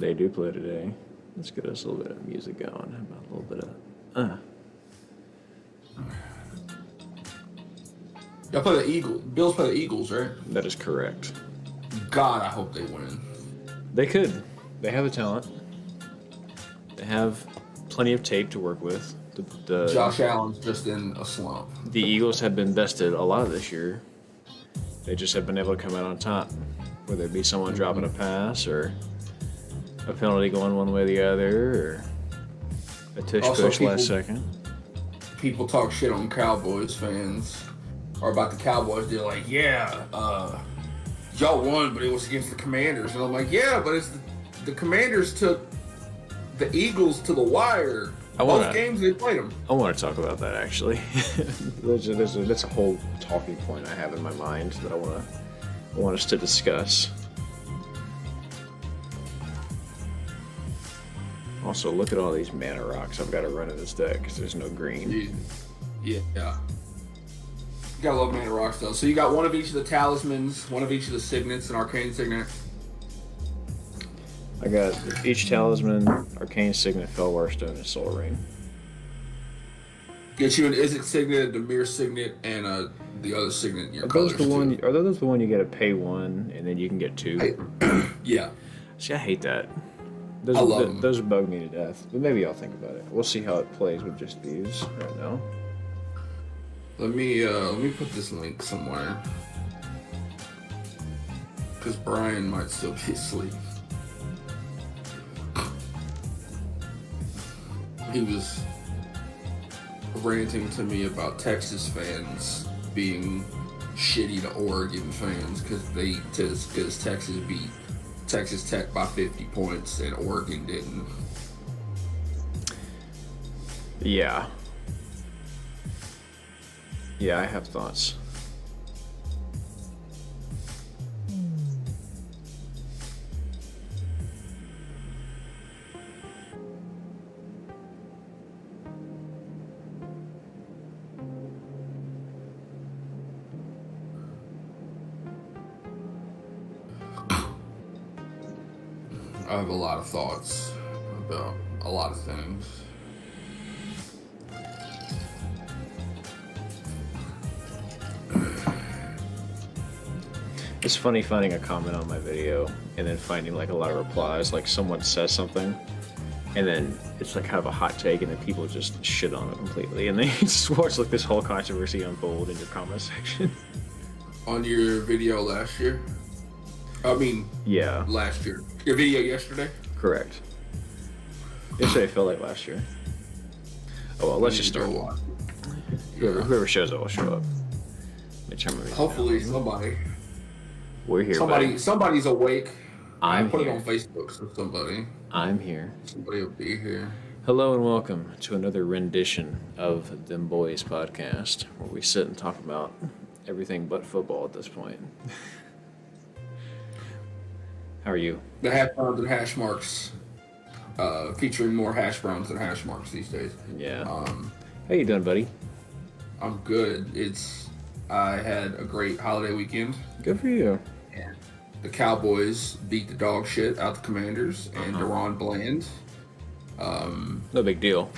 They do play today. Let's get us a little bit of music going. How about a little bit of Y'all play the Eagles. Bills play the Eagles, right? That is correct. God, I hope they win. They could. They have the talent. They have plenty of tape to work with. Josh Allen's just in a slump. The Eagles have been bested a lot this year. They just have been able to come out on top. Whether it be someone dropping a pass or a penalty going one way or the other or a tush push last second. People talk shit on Cowboys fans or about the Cowboys. They're like, y'all won, but it was against the Commanders. And I'm like, yeah, but it's the Commanders took the Eagles to the wire. Both games they played them. I want to talk about that actually. That's a whole talking point I have in my mind that I want us to discuss. Also, look at all these mana rocks I've got to run in this deck because there's no green. Yeah. You gotta love mana rocks though. So you got one of each of the talismans, one of each of the signets, an arcane signet. I got each talisman, arcane signet, Fellwar Stone, and Soul Ring. Get you an Izzet signet, a Demir signet, and the other signet in your colors too. Are those the one you get to pay one and then you can get two? Yeah. See, I hate that. I love them. Those bug me to death. But maybe I'll think about it. We'll see how it plays with just these right now. Let me put this link somewhere. Because Brian might still be asleep. He was ranting to me about Texas fans being shitty to Oregon fans because Texas beat Texas Tech by 50 points and Oregon didn't. Yeah. Yeah, I have thoughts. I have a lot of thoughts about a lot of things. It's funny finding a comment on my video and then finding like a lot of replies, like someone says something and then it's like kind of a hot take and then people just shit on it completely and then you just watch like this whole controversy unfold in your comment section. On your video last year? Yeah. Last year. Your video yesterday? Correct. Yesterday felt like last year. Oh well, let's just start. Whoever shows up will show up. Hopefully somebody. We're here. Somebody's awake. I put it on Facebook so somebody. I'm here. Somebody will be here. Hello and welcome to another rendition of Them Boys podcast, where we sit and talk about everything but football at this point. How are you? The Hashbrowns and Hashmarks, featuring more Hashbrowns than Hashmarks these days. Yeah. How you doing, buddy? I'm good. I had a great holiday weekend. Good for you. And the Cowboys beat the dog shit out the Commanders, and Deron Bland. No big deal.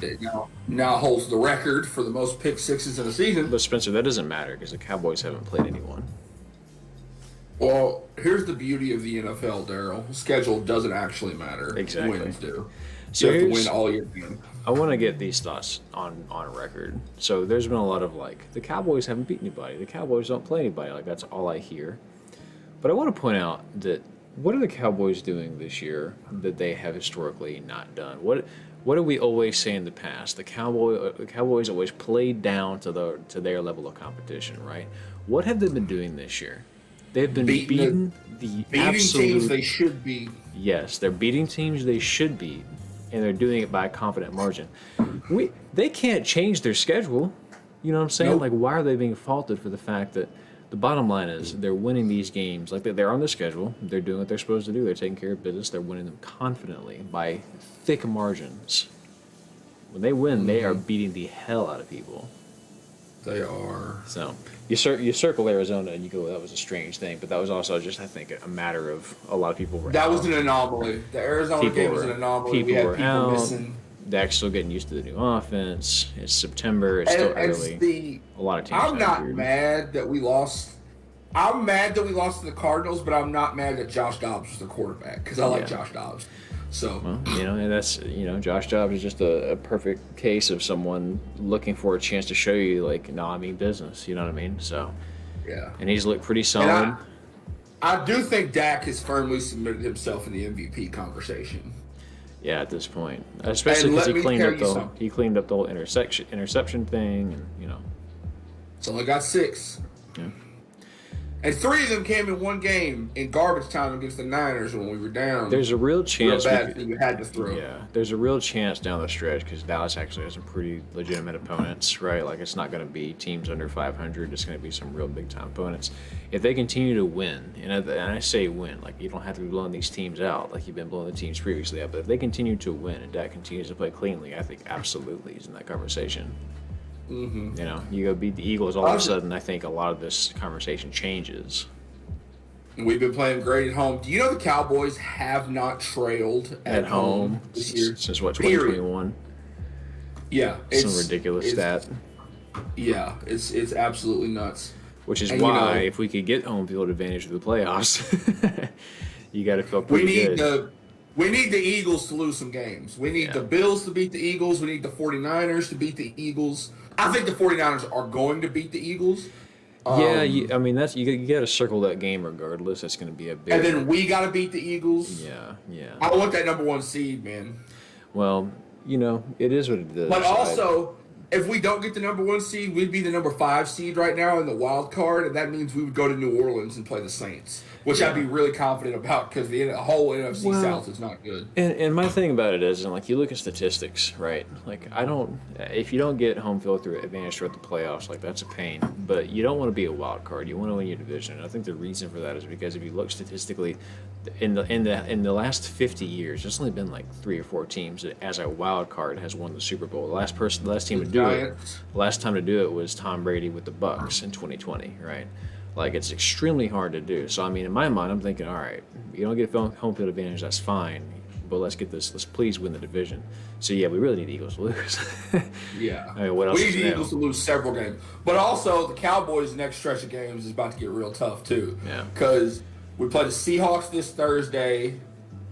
Now holds the record for the most pick sixes in a season. But Spencer, that doesn't matter because the Cowboys haven't played anyone. Well, here's the beauty of the NFL, Daryl. Schedule doesn't actually matter. Exactly. Wins do. So you have to win all year game. I want to get these thoughts on record. So there's been a lot of the Cowboys haven't beat anybody. The Cowboys don't play anybody. Like, that's all I hear. But I want to point out that what are the Cowboys doing this year that they have historically not done? What do we always say in the past? The Cowboys always played down to their level of competition, right? What have they been doing this year? They've been beating teams they should beat. Yes, they're beating teams they should beat, and they're doing it by a confident margin. They can't change their schedule. You know what I'm saying? Nope. Like, why are they being faulted for the fact that the bottom line is they're winning these games? Like, they're on the schedule. They're doing what they're supposed to do. They're taking care of business. They're winning them confidently by thick margins. When they win, they are beating the hell out of people. They are. So you circle Arizona and you go, that was a strange thing, but that was also just, I think, a matter of a lot of people were That out. was an anomaly. The Arizona game was an anomaly. We had Were people out. missing. Dak's still getting used to the new offense. It's September. It's still early. A lot of teams. I'm not mad that we lost. I'm mad that we lost to the Cardinals, but I'm not mad that Josh Dobbs was the quarterback because I like Josh Dobbs. So, well, and that's, Josh Dobbs is just a perfect case of someone looking for a chance to show you, like, no, I mean business. You know what I mean? So, yeah. And he's looked pretty solid. I do think Dak has firmly submitted himself in the MVP conversation. Yeah, at this point, especially because he cleaned up the whole interception thing, and So I got 6. Yeah. And 3 of them came in one game in garbage time against the Niners when we were down. There's a real chance you had to throw. Yeah, there's a real chance down the stretch because Dallas actually has some pretty legitimate opponents, right? Like, it's not going to be teams under 500. It's going to be some real big time opponents. If they continue to win, and I say win, like, you don't have to be blowing these teams out like you've been blowing the teams previously out. But if they continue to win and Dak continues to play cleanly, I think absolutely he's in that conversation. Mm-hmm. You go beat the Eagles, all of a sudden, I think a lot of this conversation changes. We've been playing great at home. Do you know the Cowboys have not trailed at home this year? Since what, 2021? Yeah. Some ridiculous stat. Yeah, it's absolutely nuts. Which is why, if we could get home field advantage of the playoffs, you got to feel pretty good. We need the Eagles to lose some games. We need the Bills to beat the Eagles. We need the 49ers to beat the Eagles. I think the 49ers are going to beat the Eagles. I mean, that's you got to circle that game regardless. That's going to be a big. And then we got to beat the Eagles. Yeah. I want that number 1 seed, man. Well, it is what it is. But also, if we don't get the number 1 seed, we'd be the number 5 seed right now in the wild card, and that means we would go to New Orleans and play the Saints, which I'd be really confident about because the whole NFC South is not good. And my thing about it is, like, you look at statistics, right? Like, if you don't get home field through advantage throughout the playoffs, like, that's a pain. But you don't want to be a wild card. You want to win your division. And I think the reason for that is because if you look statistically, in the last 50 years, there's only been like 3 or 4 teams that, as a wild card, has won the Super Bowl. The last team to do it, last time to do it was Tom Brady with the Bucks in 2020, right? Like, it's extremely hard to do. So, I mean, in my mind, I'm thinking, all right, you don't get home field advantage, that's fine. But let's please win the division. So, yeah, we really need the Eagles to lose. Yeah. I mean, what else we need the Eagles to lose several games. But also, the Cowboys' next stretch of games is about to get real tough, too. Yeah. Because we play the Seahawks this Thursday,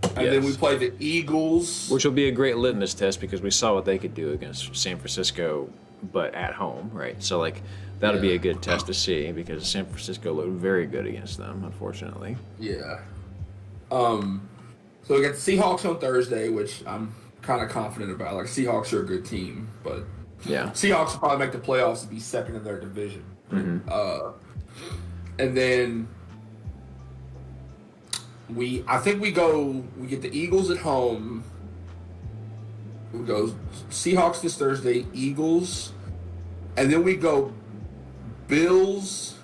and then we play the Eagles. Which will be a great litmus test because we saw what they could do against San Francisco, but at home, right? So, like, that'll be a good test to see because San Francisco looked very good against them, unfortunately. Yeah. So we got the Seahawks on Thursday, which I'm kind of confident about. Like, Seahawks are a good team, but Seahawks will probably make the playoffs and be second in their division. Mm-hmm. And then we get the Eagles at home. We go Seahawks this Thursday, Eagles, and then we go Bills,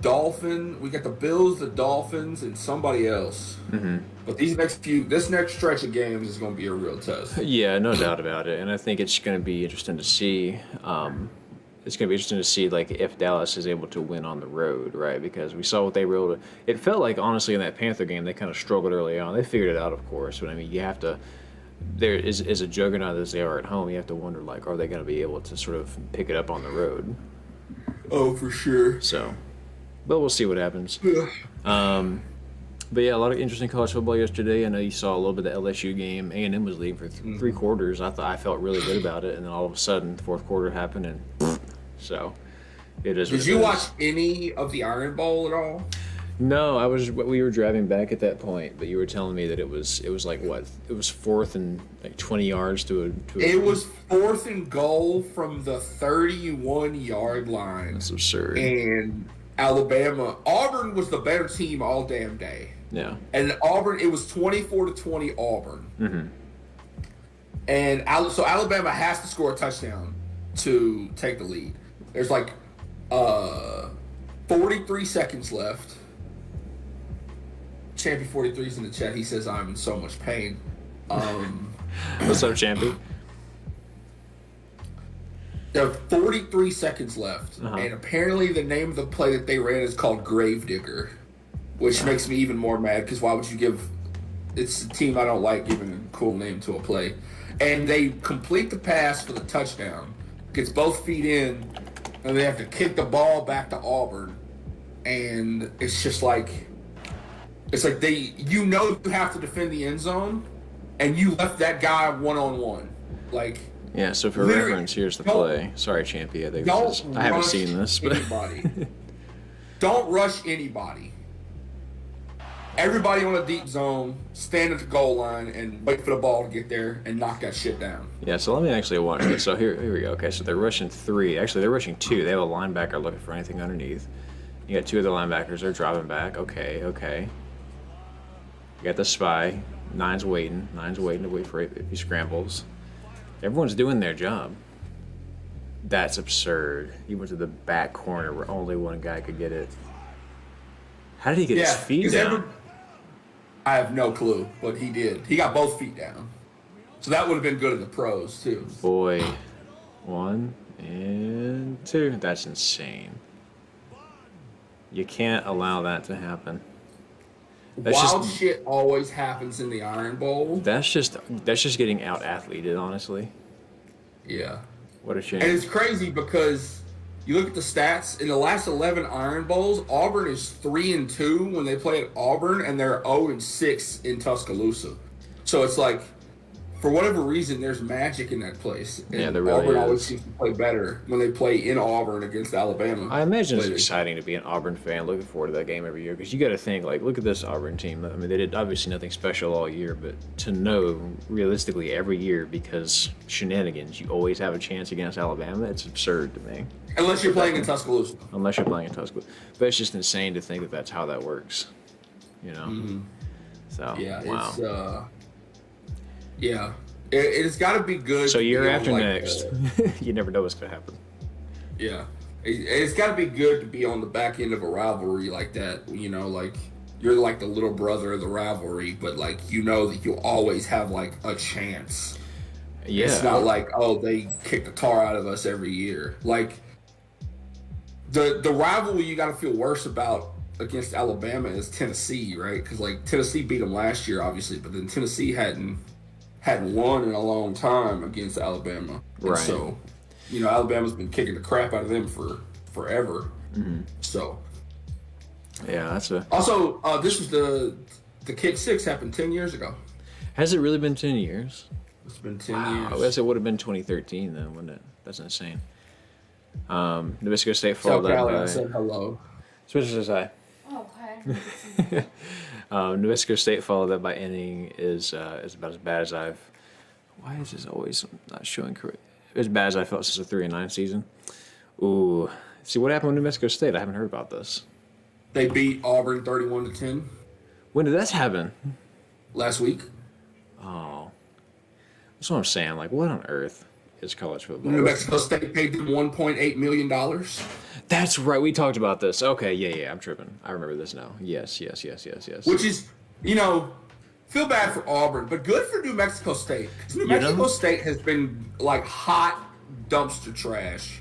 Dolphins. We got the Bills, the Dolphins, and somebody else. Mm-hmm. But this next stretch of games is going to be a real test. Yeah, no doubt about it. And I think it's going to be interesting to see. It's going to be interesting to see, like, if Dallas is able to win on the road, right? Because we saw what they were able to. It felt like, honestly, in that Panther game, they kind of struggled early on. They figured it out, of course. But I mean, you have to. There is a juggernaut as they are at home. You have to wonder, like, are they going to be able to sort of pick it up on the road? Oh, for sure. So, but we'll see what happens. But yeah, a lot of interesting college football yesterday. I know you saw a little bit of the LSU game. A&M was leading for 3 quarters. I felt really good about it, and then all of a sudden, the fourth quarter happened, and so it is. Did you watch any of the Iron Bowl at all? No, we were driving back at that point, but you were telling me that it was like what? It was 4th and like 20 yards to a. It was 4th and goal from the 31-yard line. That's absurd. And Auburn was the better team all damn day. Yeah. And Auburn, it was 24-20 Auburn. Mm-hmm. And so Alabama has to score a touchdown to take the lead. There's like 43 seconds left. Champy 43's in the chat. He says, I'm in so much pain. What's up, Champy? There are 43 seconds left, and apparently the name of the play that they ran is called Gravedigger, which makes me even more mad because why would you give... It's a team I don't like giving a cool name to a play. And they complete the pass for the touchdown, gets both feet in, and they have to kick the ball back to Auburn. And it's just like... It's like you have to defend the end zone, and you left that guy one-on-one. Like... Yeah, so for reference, here's the play. Sorry, Champy, I haven't seen this, but don't rush anybody. Everybody on a deep zone, stand at the goal line, and wait for the ball to get there and knock that shit down. Yeah, so let me actually watch this. So here we go. Okay, so they're rushing 3. Actually, they're rushing 2. They have a linebacker looking for anything underneath. You got 2 of the linebackers. They're dropping back. Okay. You got the spy. 9's waiting. 9's waiting to wait for it if he scrambles. Everyone's doing their job. That's absurd. He went to the back corner where only one guy could get it. How did he get his feet down? I have no clue, but he did. He got both feet down. So that would have been good in the pros, too. Boy. 1 and 2. That's insane. You can't allow that to happen. Wild shit always happens in the Iron Bowl. That's just getting out-athleted, honestly. Yeah. What a shame. And it's crazy because you look at the stats, in the last 11 Iron Bowls, Auburn is 3-2 when they play at Auburn, and they're 0-6 in Tuscaloosa. So it's like, for whatever reason, there's magic in that place. And yeah, there really Auburn is. always seems to play better when they play in Auburn against Alabama. I imagine it's exciting to be an Auburn fan, looking forward to that game every year, because you got to think, like, look at this Auburn team. I mean, they did obviously nothing special all year, but to know realistically every year, because shenanigans, you always have a chance against Alabama, it's absurd to me. Unless you're playing in Tuscaloosa. Unless you're playing in Tuscaloosa. But it's just insane to think that that's how that works, you know? Mm-hmm. So, yeah, wow. It's got to be good. So year after next, you never know what's going to happen. Yeah. It's got to be good to be on the back end of a rivalry like that. You know, like, you're like the little brother of the rivalry, but, like, you know that you always have, like, a chance. Yeah. It's not like, oh, they kick the tar out of us every year. Like, the rivalry you got to feel worse about against Alabama is Tennessee, right? Because, like, Tennessee beat them last year, obviously, but then Tennessee hadn't won in a long time against Alabama. Right. And so, you know, Alabama's been kicking the crap out of them for forever. Mm-hmm. So. Yeah, that's a... Also, this was the kick 6 happened 10 years ago. Has it really been 10 years? It's been 10 years. I guess it would have been 2013 then, wouldn't it? That's insane. New Mexico State followed up by... said hello. Switch says hi. Okay. New Mexico State followed up by ending is about as bad as I've... Why is this always not showing correct? As bad as I felt since the 3-9 season. Ooh. See, what happened with New Mexico State? I haven't heard about this. They beat Auburn 31-10. When did that happen? Last week. Oh. That's what I'm saying. Like, what on earth is college football? New Mexico State paid them $1.8 million. That's right. We talked about this. Okay, yeah. I'm tripping. I remember this now. Yes. Which is, you know, feel bad for Auburn, but good for New Mexico State. New Mexico State has been, like, hot dumpster trash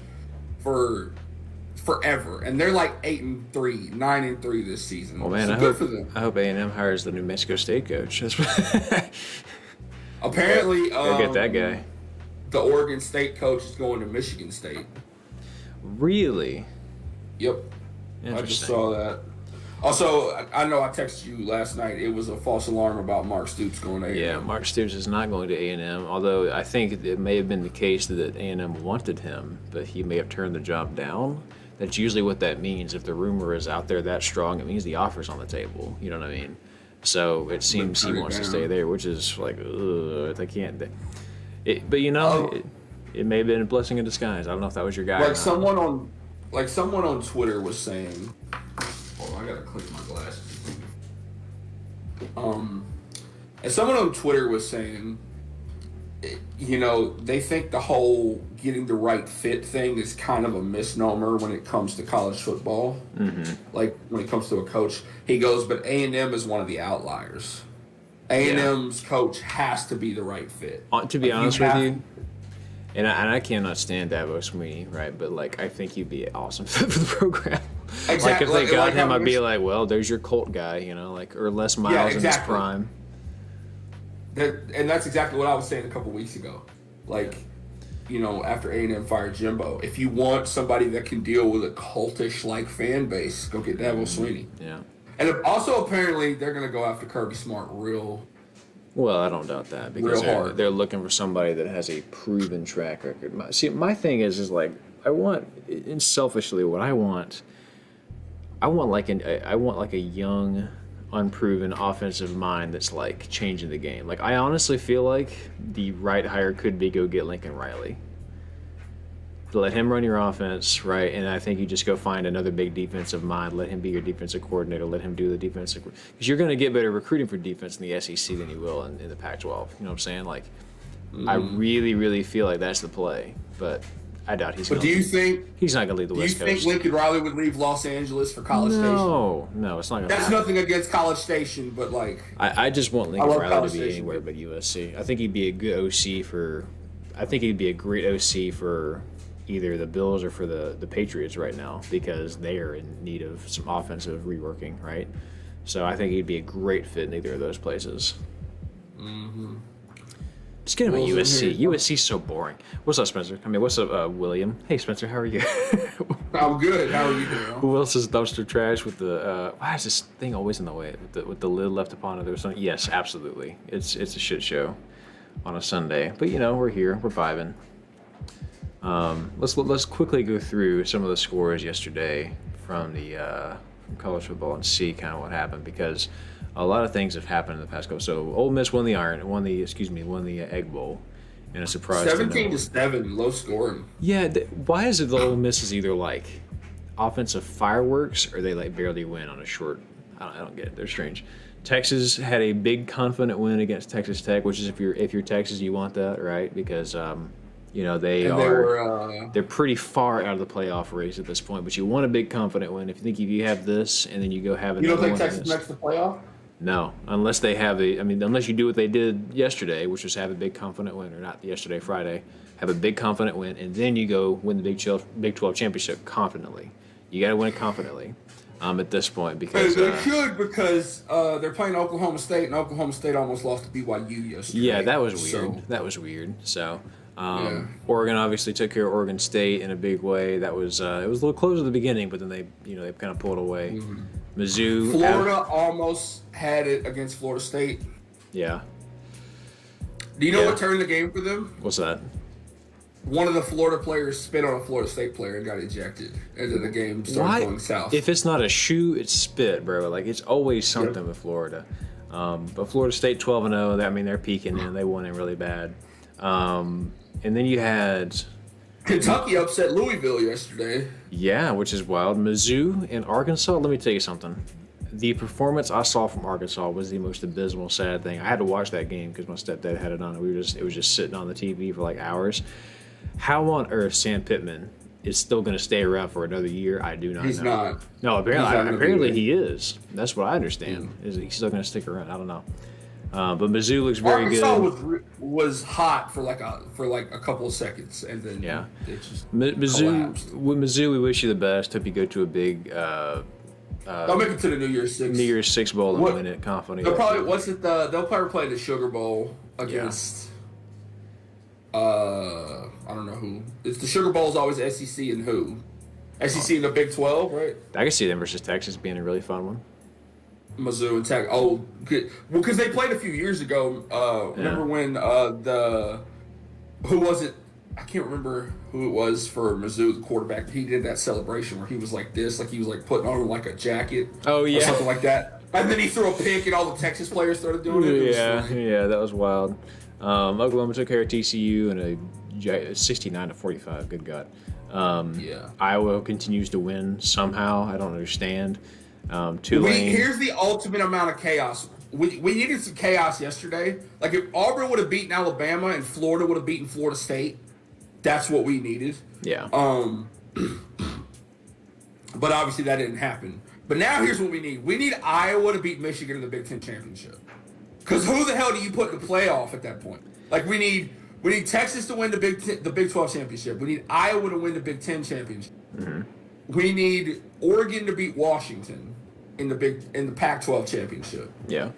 for forever, and they're like 8-3, 9-3 this season. Well, man, so I hope A&M hires the New Mexico State coach. Apparently, go get that guy. The Oregon State coach is going to Michigan State. Really? Yep. I just saw that. Also, I know I texted you last night. It was a false alarm about Mark Stoops going to A&M. Yeah, Mark Stoops is not going to A&M, although I think it may have been the case that A&M wanted him, but he may have turned the job down. That's usually what that means. If the rumor is out there that strong, it means the offer's on the table. You know what I mean? So it seems he wants to stay there, which is like, ugh, they can't. But you know, it may have been a blessing in disguise. I don't know if that was your guy. Like someone on Twitter was saying, "Oh, I gotta click my glasses." And someone on Twitter was saying, you know, they think the whole getting the right fit thing is kind of a misnomer when it comes to college football. Mm-hmm. Like when it comes to a coach, he goes, but A&M is one of the outliers. A&M's coach has to be the right fit. To be honest with you, And I cannot stand Dabo Sweeney, right? But like, I think he'd be an awesome fit for the program. Like Exactly. if they got Like, him, I'd be like, well, there's your Colt guy, you know, like or Les Miles in his prime. And that's exactly what I was saying a couple weeks ago. Like, you know, after A&M fired Jimbo, if you want somebody that can deal with a cultish like fan base, go get Dabo Sweeney. Yeah. And also apparently they're gonna go after Kirby Smart real. Well, I don't doubt that because Real hard. they're looking for somebody that has a proven track record. My thing is like I want, and selfishly, what I want like a young, unproven offensive mind that's like changing the game. Like I honestly feel like the right hire could be go get Lincoln Riley. Let him run your offense, right? And I think you just go find another big defensive mind. Let him be your defensive coordinator. Let him do the defensive, because you're going to get better recruiting for defense in the SEC than you will in the Pac-12. You know what I'm saying? Like, I really, really feel like that's the play, but I doubt he's. But do you think he's not going to lead the West Coast? Do you think Lincoln Riley would leave Los Angeles for College Station? No, it's not going to. That's nothing against College Station, but like, I just want Lincoln Riley College to be Station, anywhere but USC. I think he'd be a good OC for. I think he'd be a great OC for either the Bills or for the Patriots right now because they are in need of some offensive reworking, right? So I think he'd be a great fit in either of those places. Mm-hmm. Just get him at USC. USC's so boring. What's up, Spencer? I mean, what's up, William? Hey, Spencer, how are you? I'm good. How are you doing? Who else is dumpster trash with the? Why is this thing always in the way with the lid left upon it or something? Yes, absolutely. It's a shit show on a Sunday, but you know we're here. We're vibing. Let's quickly go through some of the scores yesterday from the from college football and see kind of what happened because a lot of things have happened in the past couple. So Ole Miss won the Egg Bowl in a surprise. 17-7, low scoring. Yeah, why is it the Ole Miss is either like offensive fireworks or they like barely win on a short? I don't get it. They're strange. Texas had a big confident win against Texas Tech, which is if you're Texas, you want that, right? Because you know they're pretty far out of the playoff race at this point. But you want a big confident win. If you have this and then you go have another one. You don't think Texas makes the playoff? No, unless they have unless you do what they did yesterday, which was have a big confident win, or not yesterday, Friday, have a big confident win, and then you go win the Big 12 championship confidently. You got to win it confidently at this point because they should because they're playing Oklahoma State, and Oklahoma State almost lost to BYU yesterday. Yeah, that was weird. So. Oregon obviously took care of Oregon State in a big way. That was it was a little close at the beginning, but then they kind of pulled away. Mm-hmm. Mizzou, Florida almost had it against Florida State. Yeah. Do you know what turned the game for them? What's that? One of the Florida players spit on a Florida State player and got ejected, and then the game started going south. If it's not a shoe, it's spit, bro. Like it's always something with Florida. But Florida State 12-0. I mean, they're peaking and they won it really bad. And then you had Kentucky upset Louisville yesterday. Yeah, which is wild. Mizzou and Arkansas. Let me tell you something. The performance I saw from Arkansas was the most abysmal, sad thing. I had to watch that game because my stepdad had it on. It was just sitting on the TV for like hours. How on earth Sam Pittman is still going to stay around for another year? I do not know. He's not. No, apparently he is. That's what I understand. Is he's still going to stick around? I don't know. But Mizzou looks very good. Arkansas was hot for like a couple of seconds, and then it just collapsed. With Mizzou, we wish you the best. Hope you go to a big. They'll make it to the New Year's Six Bowl and win it confidently. They'll probably play the Sugar Bowl against. I don't know who. It's the Sugar Bowl is always SEC and who. SEC in the Big 12, right? I can see them versus Texas being a really fun one. Mizzou and Tech. Oh, good. Well, because they played a few years ago. Remember when who was it? I can't remember who it was for Mizzou, the quarterback. He did that celebration where he was like this, like he was like putting on like a jacket. Oh yeah, or something like that. And then he threw a pick, and all the Texas players started doing it. Yeah, that was wild. Oklahoma took care of TCU in a 69-45. Good God. Iowa continues to win somehow. I don't understand. Tulane. Here's the ultimate amount of chaos. We needed some chaos yesterday. Like if Auburn would have beaten Alabama and Florida would have beaten Florida State, that's what we needed. Yeah. But obviously that didn't happen. But now here's what we need. We need Iowa to beat Michigan in the Big Ten championship. Because who the hell do you put in the playoff at that point? Like we need We need Texas to win the Big 12 championship. We need Iowa to win the Big 10 championship. Mm-hmm. We need Oregon to beat Washington in the Pac-12 championship. Yeah.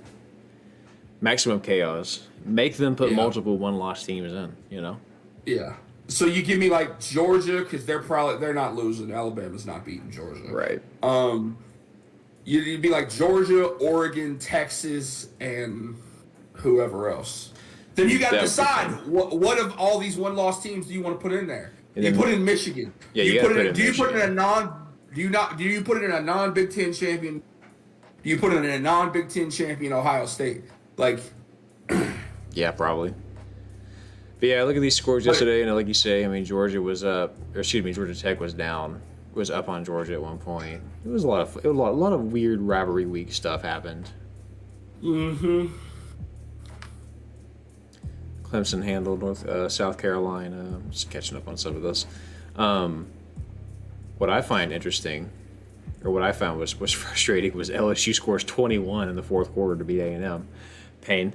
Maximum chaos. Make them put multiple one-loss teams in. You know. Yeah. So you give me like Georgia because they're not losing. Alabama's not beating Georgia. Right. You'd be like Georgia, Oregon, Texas, and whoever else. Then you got to decide what of all these one-loss teams do you want to put in there? You put in Michigan. Yeah, do you put it in a non-Big Ten champion? Do you put it in a non-Big Ten champion Ohio State? Like, yeah, probably. But yeah, look at these scores yesterday, and like you say, I mean, Georgia Tech was down, was up on Georgia at one point. It was a lot of weird rivalry week stuff happened. Mm-hmm. Clemson handled South Carolina. Just catching up on some of this. What I find interesting, or what I found was frustrating, was LSU scores 21 in the fourth quarter to beat A&M. Pain.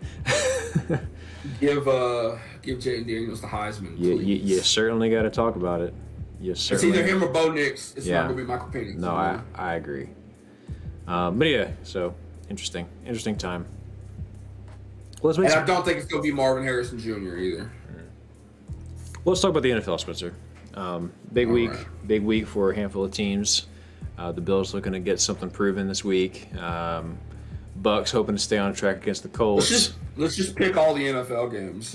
Give Jaden Daniels the Heisman. You certainly got to talk about it. It's either him or Bo Nix. It's not going to be Michael Penix. No, I agree. But yeah, so interesting time. Well, I don't think it's going to be Marvin Harrison Jr. either. Well, let's talk about the NFL, Spencer. Big week for a handful of teams. The Bills looking to get something proven this week. Bucks hoping to stay on track against the Colts. Let's just pick all the NFL games.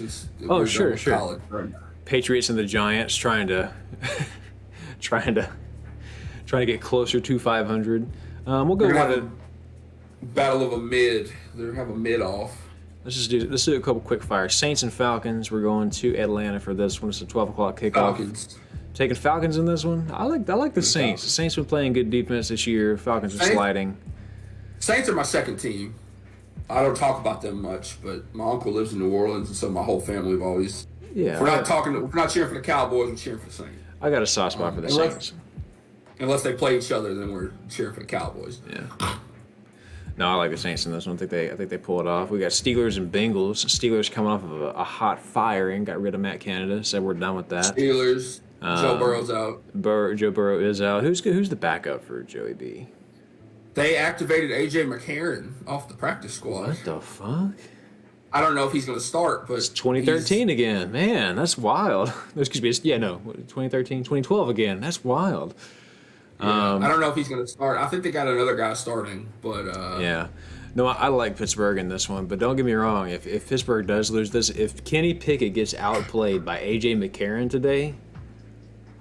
Sure. College right now. Patriots and the Giants trying to get closer to 500. We'll go with a battle of a mid. They're gonna have a mid off. Let's do a couple quick fires. Saints and Falcons. We're going to Atlanta for this one. It's a 12:00 kickoff. Falcons. Taking Falcons in this one. I like the Saints. The Saints been playing good defense this year. Falcons are sliding. Saints are my second team. I don't talk about them much, but my uncle lives in New Orleans, and so my whole family have always. Yeah. We're not cheering for the Cowboys. We're cheering for the Saints. I got a soft spot for the Saints. Unless they play each other, then we're cheering for the Cowboys. Yeah. No, I like the Saints in this one. I think they pull it off. We got Steelers and Bengals. Steelers coming off of a hot firing. Got rid of Matt Canada. Said we're done with that. Steelers. Joe Burrow's out. Joe Burrow is out. Who's the backup for Joey B? They activated A.J. McCarron off the practice squad. What the fuck? I don't know if he's going to start, but... It's 2013 again. Man, that's wild. Excuse me. 2013, 2012 again. That's wild. Yeah, I don't know if he's going to start. I think they got another guy starting, but... Yeah. No, I like Pittsburgh in this one, but don't get me wrong. If Pittsburgh does lose this, if Kenny Pickett gets outplayed by A.J. McCarron today,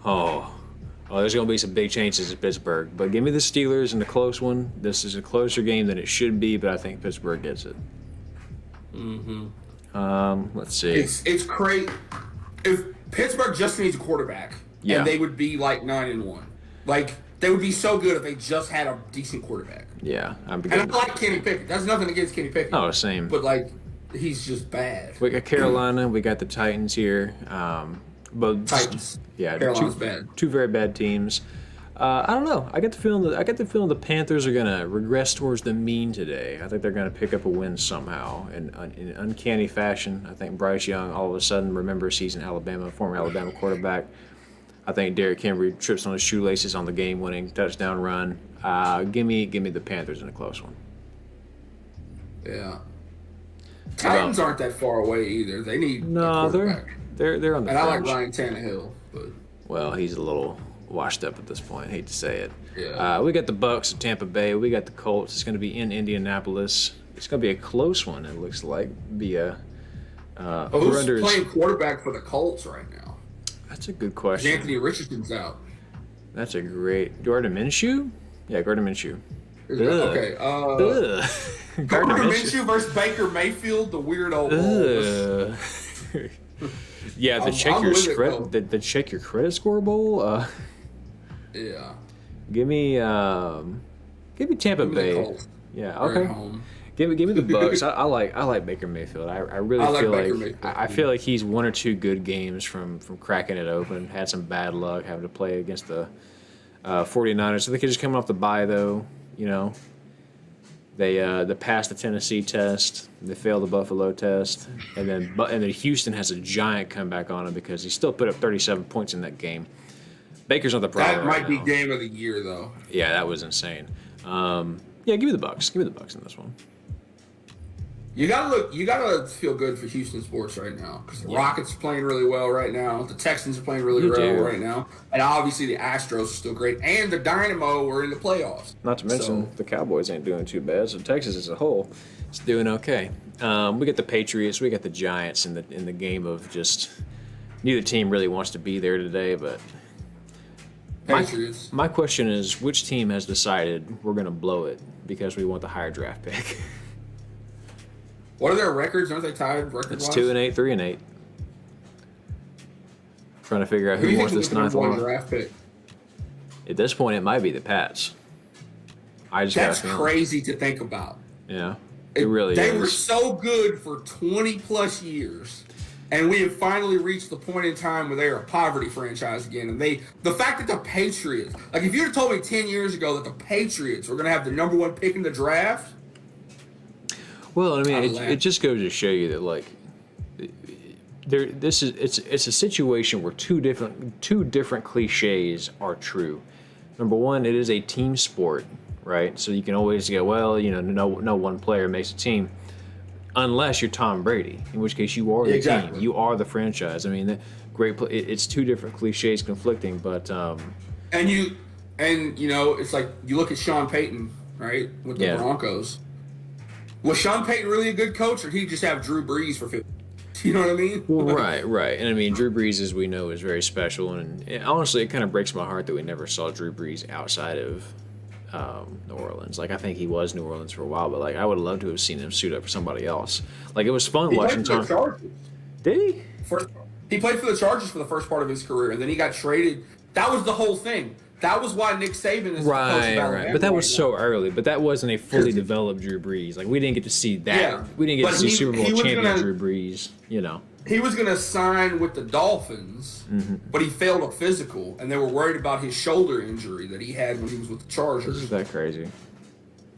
there's going to be some big changes at Pittsburgh. But give me the Steelers in the close one. This is a closer game than it should be, but I think Pittsburgh gets it. Mm-hmm. Let's see. It's crazy. If Pittsburgh just needs a quarterback, and they would be like 9-1. Like, they would be so good if they just had a decent quarterback. Yeah. And I like Kenny Pickett. That's nothing against Kenny Pickett. Oh, same. But, like, he's just bad. We got Carolina. We got the Titans here. But Titans. Yeah, Carolina's bad. Two very bad teams. I don't know. I get the feeling the Panthers are gonna regress towards the mean today. I think they're gonna pick up a win somehow in uncanny fashion. I think Bryce Young all of a sudden remembers he's an former Alabama quarterback. I think Derrick Henry trips on his shoelaces on the game-winning touchdown run. Give me the Panthers in a close one. Yeah. Titans aren't that far away either. They need a quarterback. They're on the fringe. I like Ryan Tannehill, but he's a little washed up at this point. I hate to say it. Yeah. We got the Bucks of Tampa Bay. We got the Colts. It's going to be in Indianapolis. It's going to be a close one. It looks like who's playing quarterback for the Colts right now? That's a good question. Anthony Richardson's out. That's a great Gardner Minshew. Yeah, Gardner Minshew. Okay. Gardner Minshew versus Baker Mayfield, the weird old bowl. Yeah, the check your credit score bowl. Yeah. Give me Tampa Bay. Yeah. Okay. Give me the Bucks. I like Baker Mayfield. I really feel like he's one or two good games from cracking it open. Had some bad luck having to play against the 49ers. I think he's just coming off the bye though. You know. They passed the Tennessee test. They failed the Buffalo test, and then Houston has a giant comeback on them because he still put up 37 points in that game. Baker's not the problem. That might be now. game of the year, though. Yeah, that was insane. Yeah, give me the Bucks. Give me the Bucks in this one. You gotta feel good for Houston sports right now because the Rockets are playing really well right now. The Texans are playing really well right now, and obviously the Astros are still great, and the Dynamo are in the playoffs. Not to mention the Cowboys ain't doing too bad. So Texas as a whole is doing okay. We got the Patriots, we got the Giants in the game of just neither team really wants to be there today, but. Patriots. My question is, which team has decided we're going to blow it because we want the higher draft pick? What are their records? Aren't they tied record-wise? It's 2-8, 3-8. Trying to figure out Who who do you wants think this is the ninth number one one. draft pick? At this point, it might be the Pats. That's crazy to think about. Yeah, it really They is. were so good for 20-plus years. And we have finally reached the point in time where they're a poverty franchise again. And the fact that the Patriots, like if you had told me 10 years ago that the Patriots were going to have the number one pick in the draft. Well, I mean, it just goes to show you that like, it's a situation where two different cliches are true. Number one, it is a team sport, right? So you can always go, well, no one player makes a team. Unless you're Tom Brady, in which case you are the team, you are the franchise. I mean, it's two different cliches conflicting, but it's like you look at Sean Payton, right, with the Broncos. Was Sean Payton really a good coach, or did he just have Drew Brees for 50? You know what I mean? Well, right, and I mean Drew Brees, as we know, is very special, and honestly, it kind of breaks my heart that we never saw Drew Brees outside of New Orleans. Like I think he was New Orleans for a while, but like I would love to have seen him suit up for somebody else. Like it was fun watching Tom. Did he? He played for the Chargers for the first part of his career, and then he got traded. That was the whole thing. That was why Nick Saban is the coach of Alabama. Right. But that was so early. But that wasn't a fully developed Drew Brees. Like we didn't get to see that. Yeah. We didn't get to see Super Bowl champion Drew Brees. He was going to sign with the Dolphins, but he failed a physical, and they were worried about his shoulder injury that he had when he was with the Chargers. Isn't that crazy?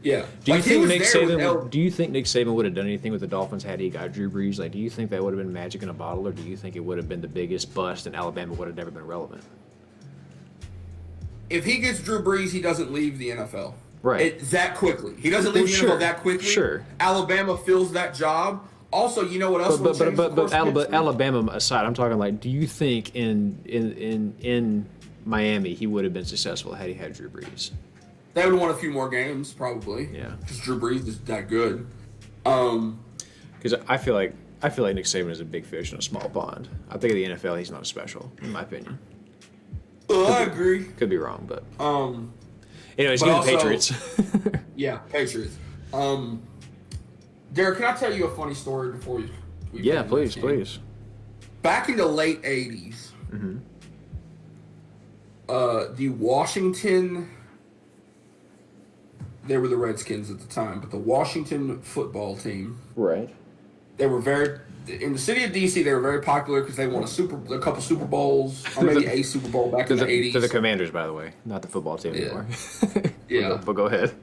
Yeah. Do you think Nick Saban would have done anything with the Dolphins had he got Drew Brees? Like, do you think that would have been magic in a bottle, or do you think it would have been the biggest bust and Alabama would have never been relevant? If he gets Drew Brees, he doesn't leave the NFL. Right. That quickly. He doesn't leave the NFL that quickly. Sure. Alabama fills that job. Also, you know what else? But Alabama aside, I'm talking like, do you think in Miami he would have been successful had he had Drew Brees? They would have won a few more games, probably. Yeah. Because Drew Brees is that good. Because I feel like Nick Saban is a big fish in a small pond. I think in the NFL he's not as special, in my opinion. I agree. Could be wrong, but but anyways, give also, the Patriots. Yeah, Patriots. Derek, can I tell you a funny story before you? Yeah, please. Back in the late '80s, the Washington. They were the Redskins at the time, but the Washington football team. Right. They were in the city of DC. They were very popular because they won a couple Super Bowls, or maybe a Super Bowl back in the '80s. They're the Commanders, by the way, not the football team anymore. Yeah. But go ahead.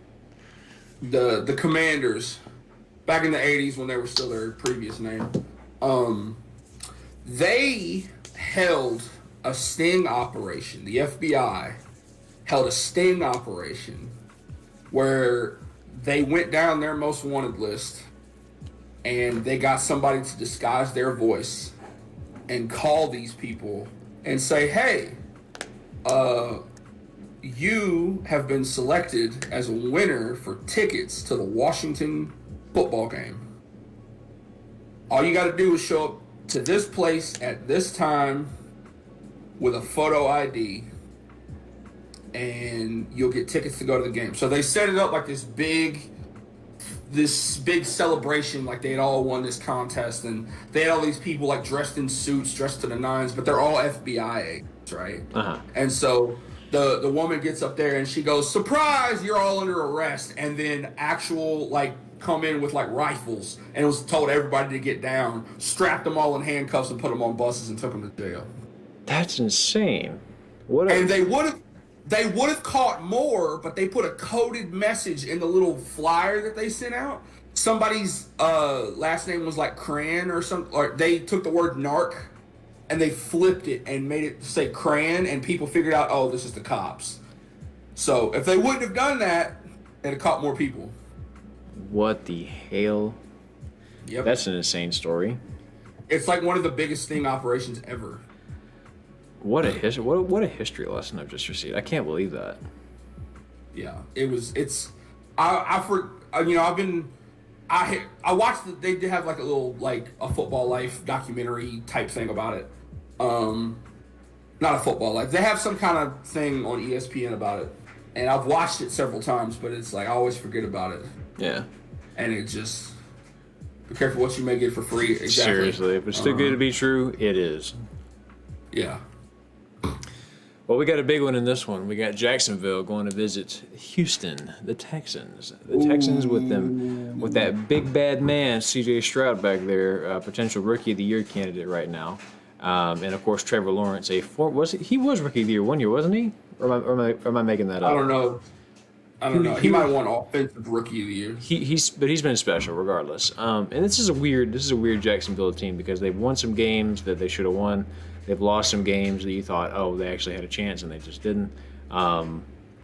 The Commanders, back in the '80s when they were still their previous name, they held a sting operation. The FBI held a sting operation where they went down their most wanted list and they got somebody to disguise their voice and call these people and say, hey, you have been selected as a winner for tickets to the Washington football game. All you got to do is show up to this place at this time with a photo ID and you'll get tickets to go to the game. So they set it up like this big celebration, like they had all won this contest, and they had all these people like dressed in suits, dressed to the nines, but they're all FBI agents, right? Uh-huh. And so the woman gets up there and she goes, surprise, you're all under arrest, and then actual come in with rifles, and it was told everybody to get down, strapped them all in handcuffs and put them on buses and took them to jail. That's insane. And they would They would have caught more, but they put a coded message in the little flyer that they sent out. Somebody's last name was like Cran or something. Or they took the word narc and they flipped it and made it say Cran, and people figured out, oh, this is the cops. So if they wouldn't have done that, they'd have caught more people. What the hell? Yep. That's an insane story. It's like one of the biggest sting operations ever. What a history lesson I've just received. I can't believe that. Yeah, I watched they did have like a little like a football life documentary type thing about it. Not a football life. They have some kind of thing on ESPN about it, and I've watched it several times, but it's like I always forget about it. Yeah. And it just be careful what you may get for free. Exactly. Seriously, if it's too good to be true, it is. Yeah. Well, we got a big one in this one. We got Jacksonville going to visit Houston, the Texans. The Texans with that big bad man, C.J. Stroud back there, potential Rookie of the Year candidate right now, and of course Trevor Lawrence. He was Rookie of the Year one year, wasn't he? Or am I making that up? I don't know. He might have won Offensive Rookie of the Year. He's been special regardless. And this is a weird Jacksonville team because they've won some games that they should have won. They've lost some games that you thought, oh, they actually had a chance, and they just didn't.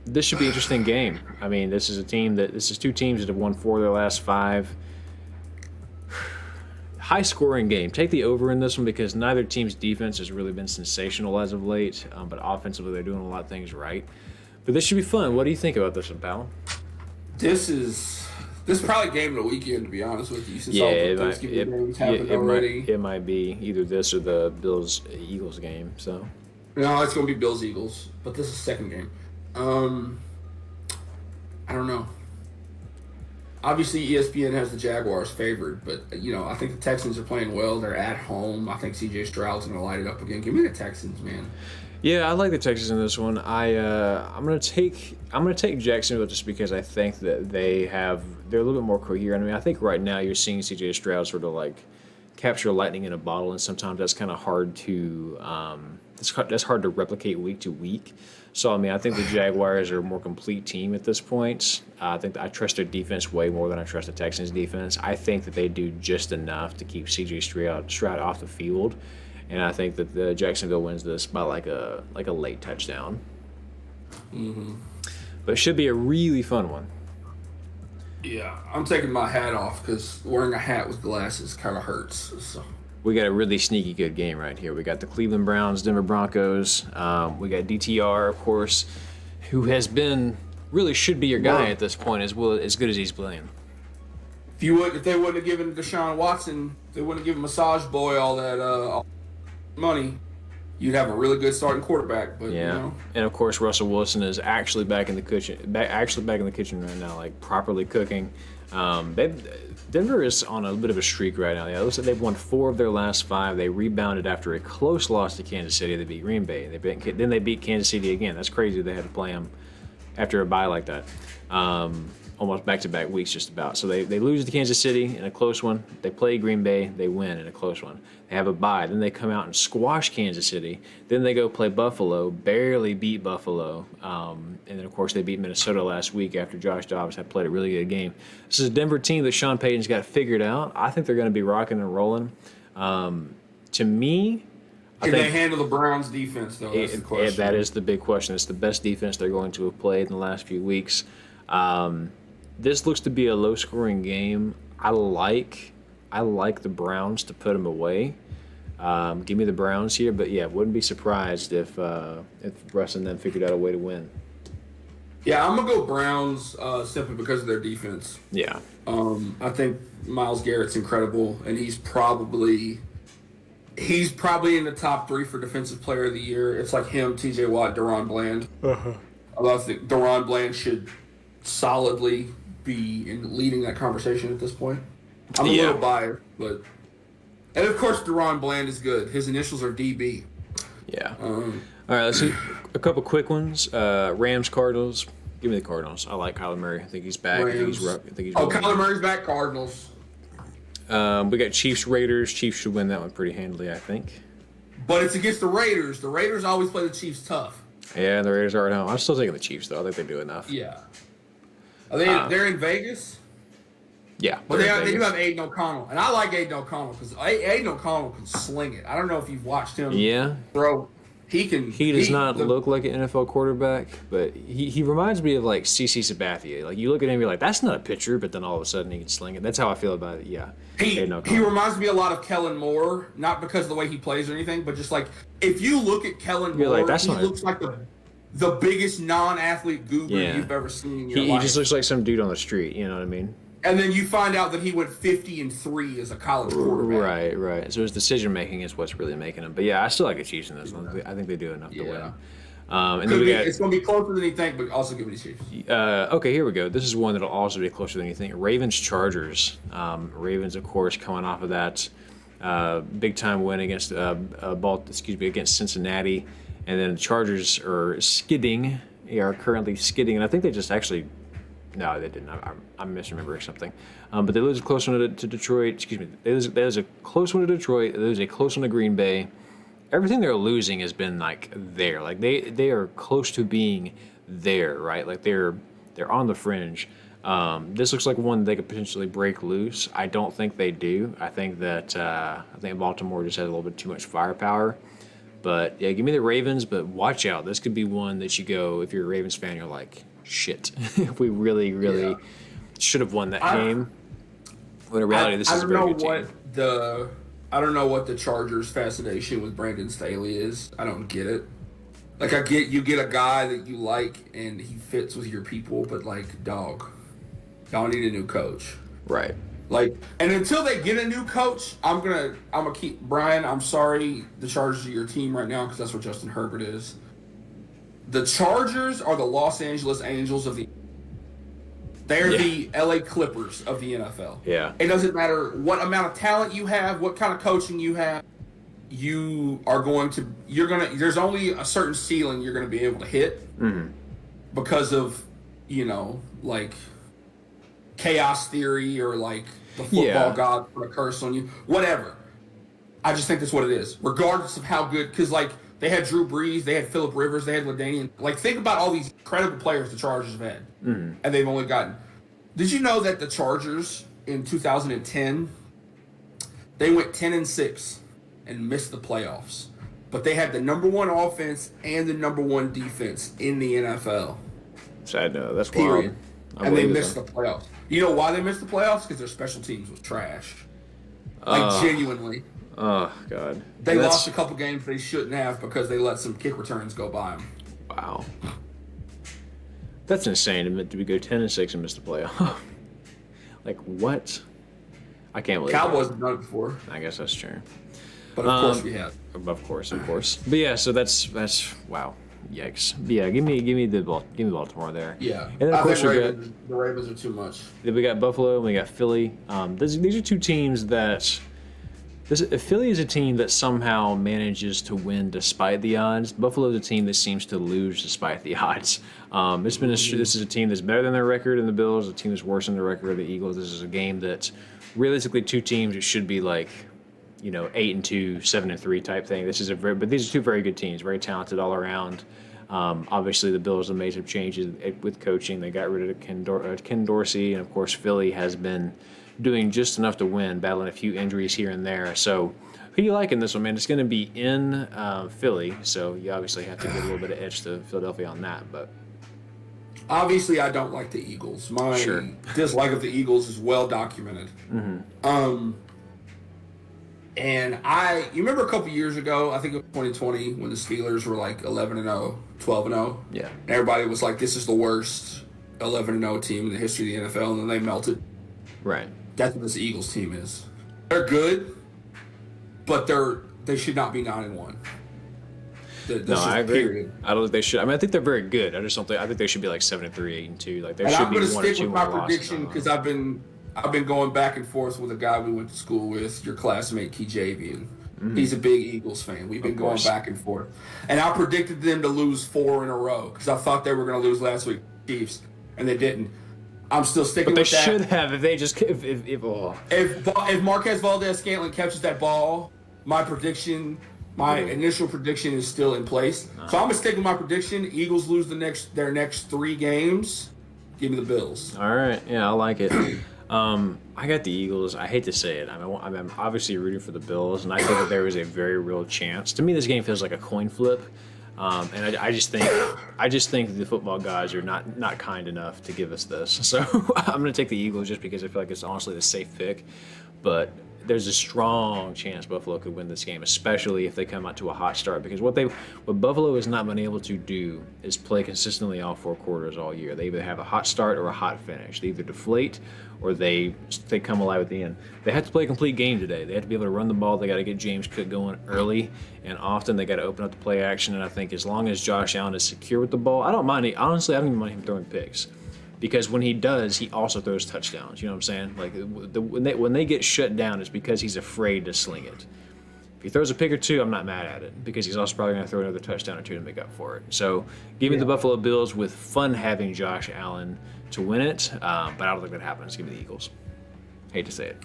This should be an interesting game. I mean, this is two teams that have won 4 of their last 5. High-scoring game. Take the over in this one because neither team's defense has really been sensational as of late, but offensively they're doing a lot of things right. But this should be fun. What do you think about this one, pal? This is probably game of the weekend, to be honest with you, since all the Thanksgiving games happened already. It might be either this or the Bills-Eagles game. So no, it's going to be Bills-Eagles, but this is the second game. I don't know. Obviously, ESPN has the Jaguars favored, but I think the Texans are playing well. They're at home. I think C.J. Stroud's going to light it up again. Give me the Texans, man. Yeah, I like the Texans in this one. I'm gonna take Jacksonville just because I think that they're a little bit more coherent. I mean, I think right now you're seeing C.J. Stroud sort of like capture lightning in a bottle, and sometimes that's kind of hard to that's hard to replicate week to week. So I mean, I think the Jaguars are a more complete team at this point. I think I trust their defense way more than I trust the Texans' defense. I think that they do just enough to keep C.J. Stroud off the field. And I think that the Jacksonville wins this by like a late touchdown. Mm-hmm. But it should be a really fun one. Yeah, I'm taking my hat off because wearing a hat with glasses kind of hurts. So. We got a really sneaky good game right here. We got the Cleveland Browns, Denver Broncos. We got DTR, of course, who has been really should be your guy at this point as good as he's playing. If they wouldn't have given Deshaun Watson, they wouldn't have given Massage Boy all that money, you'd have a really good starting quarterback. But yeah, and of course Russell Wilson is actually back in the kitchen right now, like properly cooking. Denver is on a bit of a streak right now. Yeah, it looks like they've won 4 of their last 5. They rebounded after a close loss to Kansas City. They beat Green Bay. Then they beat Kansas City again. That's crazy. They had to play them after a bye like that. Almost back-to-back weeks just about. So they lose to Kansas City in a close one. They play Green Bay. They win in a close one. They have a bye. Then they come out and squash Kansas City. Then they go play Buffalo, barely beat Buffalo. And then, of course, they beat Minnesota last week after Josh Dobbs had played a really good game. This is a Denver team that Sean Payton's got figured out. I think they're going to be rocking and rolling. To me, Can they handle the Browns' defense, though? That's the question. That is the big question. It's the best defense they're going to have played in the last few weeks. This looks to be a low-scoring game. I like the Browns to put them away. Give me the Browns here, but yeah, wouldn't be surprised if Russ and them figured out a way to win. Yeah, I'm gonna go Browns simply because of their defense. Yeah. I think Myles Garrett's incredible, and he's probably in the top 3 for Defensive Player of the Year. It's like him, T.J. Watt, Deron Bland. I think Deron Bland should solidly be leading that conversation at this point. I'm a little biased, but and of course Deron Bland is good. His initials are DB. Yeah. All right, let's see a couple quick ones. Rams, Cardinals. Give me the Cardinals. I like Kyler Murray. I think he's back. Rams. I think he's Kyler Murray's back. Cardinals. We got Chiefs, Raiders. Chiefs should win that one pretty handily, I think. But it's against the Raiders. The Raiders always play the Chiefs tough. Yeah, and the Raiders are at home. I'm still taking the Chiefs, though. I think they do enough. Yeah. Are they're in Vegas? Yeah. But they do have Aiden O'Connell. And I like Aiden O'Connell because Aiden O'Connell can sling it. I don't know if you've watched him throw. He does not look like an NFL quarterback, but he reminds me of like CC Sabathia. Like you look at him, you're like, that's not a pitcher, but then all of a sudden he can sling it. That's how I feel about it. Yeah. He reminds me a lot of Kellen Moore, not because of the way he plays or anything, but just like if you look at Kellen Moore, he looks like the biggest non-athlete goober you've ever seen in your life. He just looks like some dude on the street. You know what I mean? And then you find out that he went 50-3 as a college quarterback. Right. So his decision making is what's really making him. But yeah, I still like the Chiefs in this one. I think they do enough to win. And then it's going to be closer than you think, but also give me the Chiefs. Okay, here we go. This is one that'll also be closer than you think. Ravens Chargers. Ravens, of course, coming off of that big time win against against Cincinnati, and then the Chargers are skidding. They are currently skidding, and I think they just actually. No, they didn't. I'm misremembering something. But they lose a close one to Detroit. Excuse me. They lose a close one to Detroit. They lose a close one to Green Bay. Everything they're losing has been like there. Like they are close to being there, right? Like they're on the fringe. This looks like one they could potentially break loose. I don't think they do. I think that Baltimore just has a little bit too much firepower. But yeah, give me the Ravens. But watch out. This could be one that you go, if you're a Ravens fan, you're like, shit, we really should have won that game. When in reality, this is a very good team. I don't know what the Chargers' fascination with Brandon Staley is. I don't get it. Like, you get a guy that you like and he fits with your people, but like, dog, y'all need a new coach. Right. Like, and until they get a new coach, I'm gonna keep Brian. I'm sorry, the Chargers are your team right now because that's what Justin Herbert is. The Chargers are the Los Angeles Angels of the. They're the LA Clippers of the NFL. Yeah. It doesn't matter what amount of talent you have, what kind of coaching you have. You are going to. There's only a certain ceiling you're going to be able to hit because of, like chaos theory or like the football god put a curse on you. Whatever. I just think that's what it is, regardless of how good. Because like. They had Drew Brees, they had Phillip Rivers, they had LaDainian. Like, think about all these incredible players the Chargers have had. And they've only gotten. Did you know that the Chargers in 2010, they went 10-6 and missed the playoffs? But they had the number one offense and the number one defense in the NFL. Sad no, that's period. Wild. And they missed the playoffs. You know why they missed the playoffs? Because their special teams was trash. Like, genuinely. Oh, God. They lost a couple games they shouldn't have because they let some kick returns go by them. Wow. That's insane to go 10-6 and miss the playoff. Like, what? I can't believe Cowboys have done it before. I guess that's true. But of course we have. Of course. But yeah, so that's wow. Yikes. But yeah, give me Baltimore there. Yeah. And then of course the Ravens are too much. Then we got Buffalo and we got Philly. These are two teams that Philly is a team that somehow manages to win despite the odds. Buffalo is a team that seems to lose despite the odds. This is a team that's better than their record in the Bills, a team that's worse than the record of the Eagles. This is a game that realistically two teams it should be like, 8-2, 7-3 type thing. But these are two very good teams, very talented all around. Obviously, the Bills have made some changes with coaching. They got rid of Ken Dorsey, and of course, Philly has been doing just enough to win, battling a few injuries here and there. So, who you like in this one, man? It's going to be in Philly, so you obviously have to give a little bit of edge to Philadelphia on that. But obviously, I don't like the Eagles. My dislike of the Eagles is well documented. And you remember a couple years ago, I think it was 2020, when the Steelers were like 11-0, 12-0. Yeah. And everybody was like, "This is the worst 11-0 team in the history of the NFL," and then they melted. Right. That's what this Eagles team is. They're good, but they should not be 9-1. I agree. Period. I don't think they should. I think they're very good. I think they should be like 7-3, 8-2. Like I'm going to stick with my prediction because I've been going back and forth with a guy we went to school with, your classmate Kejavian. He's a big Eagles fan. We've been going back and forth, and I predicted them to lose 4 in a row because I thought they were going to lose last week, Chiefs, and they didn't. I'm still sticking with that. But they should have if they just if Marquez Valdez-Scantling catches that ball. My prediction My initial prediction is still in place. So I'm gonna stick with my prediction. Eagles lose their next 3 games. Give me the Bills. All right, yeah, I like it. I got the Eagles. I hate to say it. I'm obviously rooting for the Bills, and I think that there is a very real chance. To me, this game feels like a coin flip, and I just think the football guys are not kind enough to give us this. So I'm going to take the Eagles just because I feel like it's honestly the safe pick, but there's a strong chance Buffalo could win this game, especially if they come out to a hot start. Because what Buffalo has not been able to do is play consistently all 4 quarters all year. They either have a hot start or a hot finish. They either deflate or they come alive at the end. They have to play a complete game today. They have to be able to run the ball. They got to get James Cook going early and often. They got to open up the play action. And I think as long as Josh Allen is secure with the ball, I don't mind it. Honestly, I don't even mind him throwing picks. Because when he does, he also throws touchdowns. You know what I'm saying? Like when they get shut down, it's because he's afraid to sling it. If he throws a pick or 2, I'm not mad at it because he's also probably going to throw another touchdown or 2 to make up for it. So give me the Buffalo Bills with fun having Josh Allen to win it, but I don't think that happens. Give me the Eagles. Hate to say it.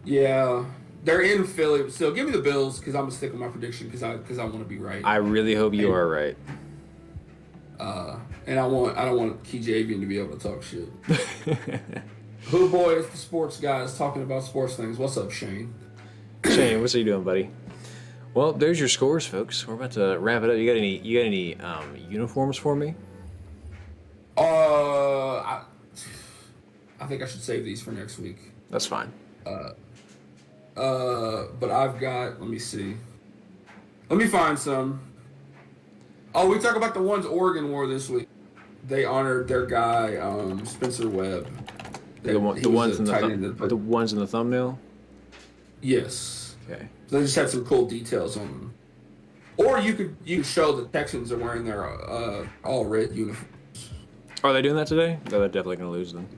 Yeah, they're in Philly. So give me the Bills because I'm gonna stick with my prediction because I want to be right. I really hope you are right. And I don't want Kejavian to be able to talk shit. Who boy is the sports guys talking about sports things? What's up, Shane? Shane, what's you doing, buddy? Well, there's your scores, folks. We're about to wrap it up. You got any uniforms for me? I think I should save these for next week. That's fine. But I've got. Let me see. Let me find some. Oh, we talk about the ones Oregon wore this week. They honored their guy, Spencer Webb. The ones in the thumbnail? Yes. Okay. So they just had some cool details on them. Or you could show the Texans are wearing their all red uniforms. Are they doing that today? They're definitely going to lose them.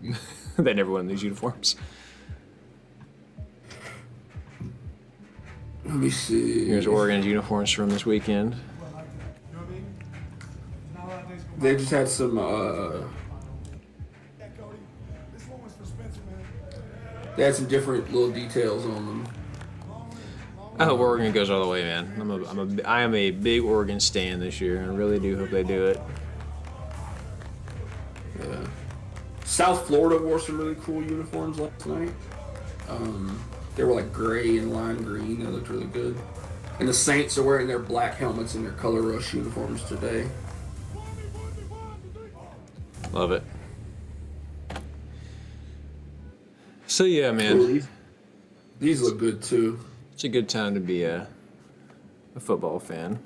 They never win these uniforms. Let me see. Here's Oregon's uniforms from this weekend. They just had some. They had some different little details on them. I hope Oregon goes all the way, man. I am a big Oregon stan this year. I really do hope they do it. Yeah. South Florida wore some really cool uniforms last night. They were like gray and lime green. They looked really good. And the Saints are wearing their black helmets and their color rush uniforms today. Love it. So yeah, man. Ooh, these look good too. It's a good time to be a football fan.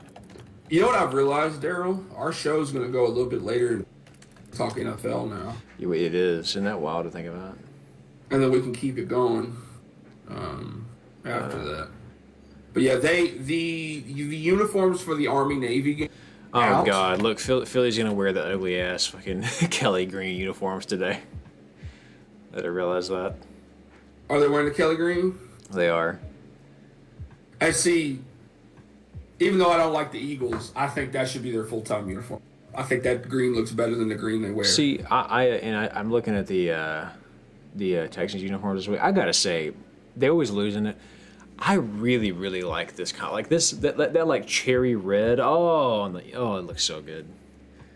You know what I've realized, Daryl? Our show's going to go a little bit later and talk NFL now. Yeah, it is. Isn't that wild to think about? And then we can keep it going after that. But yeah, the uniforms for the Army Navy game. Oh out. God! Look, Philly's gonna wear the ugly ass fucking Kelly green uniforms today. I didn't realize that. Are they wearing the Kelly green? They are. I see. Even though I don't like the Eagles, I think that should be their full-time uniform. I think that green looks better than the green they wear. See, I'm looking at the Texans uniforms this week. I gotta say, they always losing it. I really, really like this kind, like this that like cherry red. Oh, it looks so good.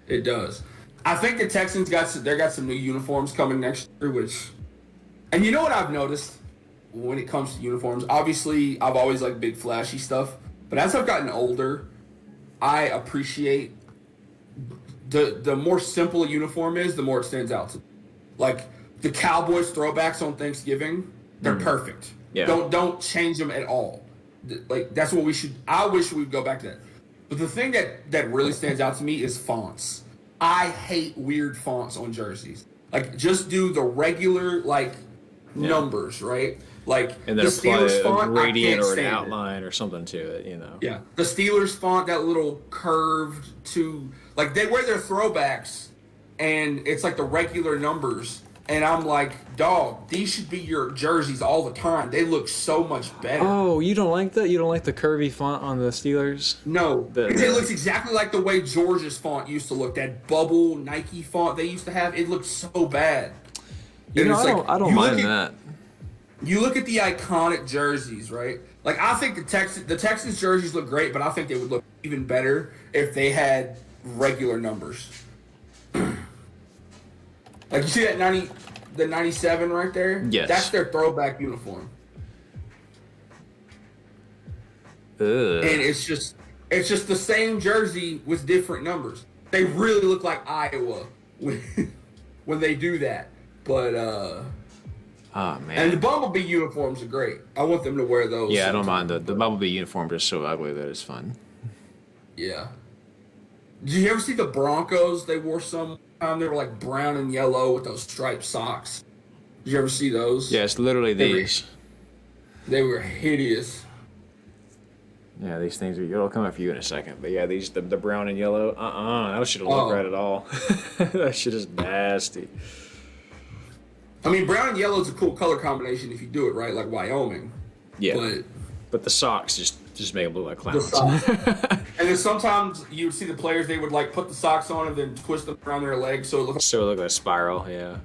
It does. I think the Texans got some new uniforms coming next year, and you know what I've noticed when it comes to uniforms. Obviously, I've always liked big flashy stuff, but as I've gotten older, I appreciate the more simple a uniform is, the more it stands out to me. Like the Cowboys throwbacks on Thanksgiving, they're perfect. Yeah. Don't change them at all. Like that's what we should. I wish we'd go back to that. But the thing that really stands out to me is fonts. I hate weird fonts on jerseys. Like just do the regular numbers, right? Like And then the apply Steelers a font, gradient I can't or an stand outline or something to it, you know. Yeah, the Steelers font, that little curved like they wear their throwbacks, and it's like the regular numbers. And I'm like, dog, these should be your jerseys all the time. They look so much better. Oh, you don't like that? You don't like the curvy font on the Steelers? No, it looks exactly like the way Georgia's font used to look. That bubble Nike font they used to have, it looked so bad. You know, it's I don't mind that. you look at the iconic jerseys, right? Like I think the Texans jerseys look great, but I think they would look even better if they had regular numbers. Like you see that the 97 right there? Yes. That's their throwback uniform. Ugh. And it's just the same jersey with different numbers. They really look like Iowa when they do that. But Oh man. and the Bumblebee uniforms are great. I want them to wear those. Yeah, I don't mind the Bumblebee uniform is so ugly that it's fun. Yeah. Did you ever see the Broncos? They wore some time. They were like brown and yellow with those striped socks. Did you ever see those? Yeah, it's literally these. They were hideous. Yeah, these things it'll come up for you in a second. But yeah, these the brown and yellow. That shouldn't look right at all. That shit is nasty. I mean, brown and yellow is a cool color combination if you do it right, like Wyoming. Yeah. But the socks just make them look like clowns. And then sometimes you would see the players, they would like put the socks on and then twist them around their legs so it looked So it looked like a spiral, yeah.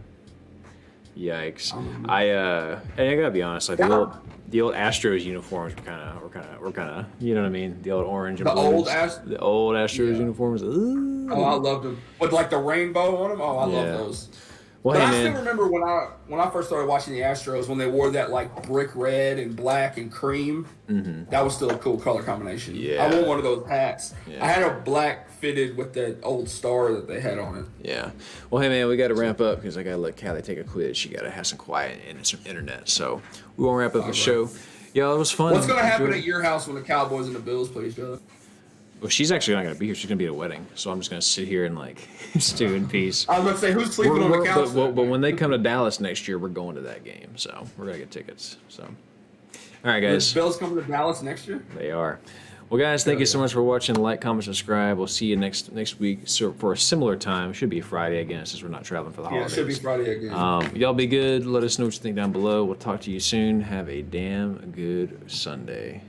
Yikes. And I gotta be honest, like the old Astros uniforms were kinda you know what I mean? The old orange and the blues. old The old Astros uniforms. Ooh. Oh, I loved them. With like the rainbow on them. Oh, I Yeah. love those. Well, But hey, I man. still remember when I first started watching the Astros when they wore that like brick red and black and cream. Mm-hmm. That was still a cool color combination. Yeah. I wore one of those hats. Yeah. I had a black fitted with that old star that they had on it. Yeah. Well, hey, man, we got to ramp up because I got to let Callie take a quiz. She got to have some quiet and some internet. So we won't wrap up the show. Yeah, it was fun. What's going to happen Enjoyed at it. your house when the Cowboys and the Bills play each other? Well, she's actually not going to be here. She's going to be at a wedding. So I'm just going to sit here and, like, stew in peace. I was going to say, who's sleeping on the couch? But when they come to Dallas next year, we're going to that game. So we're going to get tickets. So, all right, guys. The Bills coming to Dallas next year? They are. Well, guys, thank you so much for watching. Like, comment, subscribe. We'll see you next week so for a similar time. It should be Friday again since we're not traveling for the Yeah, it holidays. should be Friday again. Y'all be good. Let us know what you think down below. We'll talk to you soon. Have a damn good Sunday.